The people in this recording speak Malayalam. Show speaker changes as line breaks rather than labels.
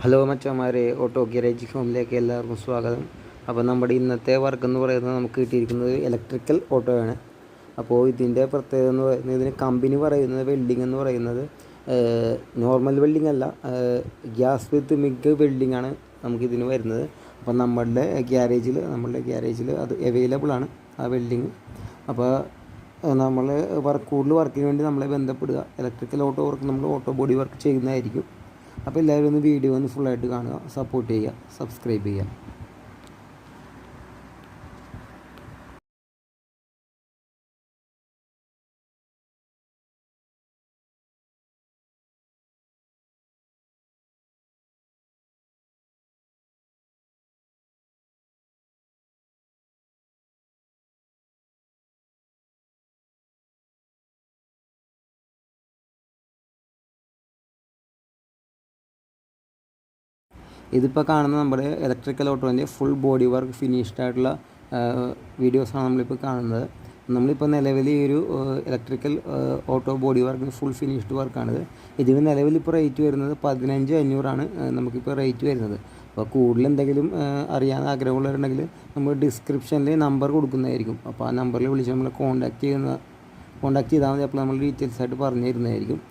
ഹലോ മച്ചന്മാരെ, ഓട്ടോ ഗാരേജ് ഹോമിലേക്ക് എല്ലാവർക്കും സ്വാഗതം. അപ്പോൾ നമ്മുടെ ഇന്നത്തെ വർക്ക് എന്ന് പറയുന്നത് നമുക്ക് കിട്ടിയിരിക്കുന്നത് ഇലക്ട്രിക്കൽ ഓട്ടോയാണ്. അപ്പോൾ ഇതിൻ്റെ പ്രത്യേകത എന്ന് പറയുന്നത്, ഇതിന് കമ്പനി പറയുന്നത് വെൽഡിംഗ് എന്ന് പറയുന്നത് നോർമൽ വെൽഡിംഗ് അല്ല, ഗ്യാസ് വിത്ത് മിഗ് വെൽഡിംഗ് ആണ് നമുക്കിതിന് വരുന്നത്. അപ്പോൾ നമ്മളുടെ ഗ്യാരേജിൽ അത് അവൈലബിൾ ആണ് ആ വെൽഡിങ്. അപ്പോൾ നമ്മൾ കൂടുതൽ വർക്കിന് വേണ്ടി നമ്മളെ ബന്ധപ്പെടുക. ഇലക്ട്രിക്കൽ ഓട്ടോ വർക്ക് നമ്മൾ ഓട്ടോ ബോഡി വർക്ക് ചെയ്യുന്നതായിരിക്കും. അപ്പോൾ എല്ലാവരും ഒന്ന് വീഡിയോ ഒന്ന് ഫുള്ളായിട്ട് കാണുക, സപ്പോർട്ട് ചെയ്യുക, സബ്സ്ക്രൈബ് ചെയ്യുക. ഇതിപ്പോൾ കാണുന്ന നമ്മുടെ ഇലക്ട്രിക്കൽ ഓട്ടോൻ്റെ ഫുൾ ബോഡി വർക്ക് ഫിനിഷ്ഡ് ആയിട്ടുള്ള വീഡിയോസാണ് നമ്മളിപ്പോൾ കാണുന്നത്. നമ്മളിപ്പോൾ നിലവിൽ ഈ ഒരു electrical auto body work full finished വർക്കാണിത്. ഇതിന് നിലവിലിപ്പോൾ റേറ്റ് വരുന്നത് 15,500 നമുക്കിപ്പോൾ റേറ്റ് വരുന്നത്. അപ്പോൾ കൂടുതൽ എന്തെങ്കിലും അറിയാൻ ആഗ്രഹമുള്ളവരുണ്ടെങ്കിൽ നമ്മൾ ഡിസ്ക്രിപ്ഷനിൽ നമ്പർ കൊടുക്കുന്നതായിരിക്കും. അപ്പോൾ ആ നമ്പറിൽ വിളിച്ച് നമ്മൾ കോൺടാക്റ്റ് ചെയ്താൽ മതി. അപ്പോൾ നമ്മൾ ഡീറ്റെയിൽസ് ആയിട്ട് പറഞ്ഞു തരുന്നതായിരിക്കും.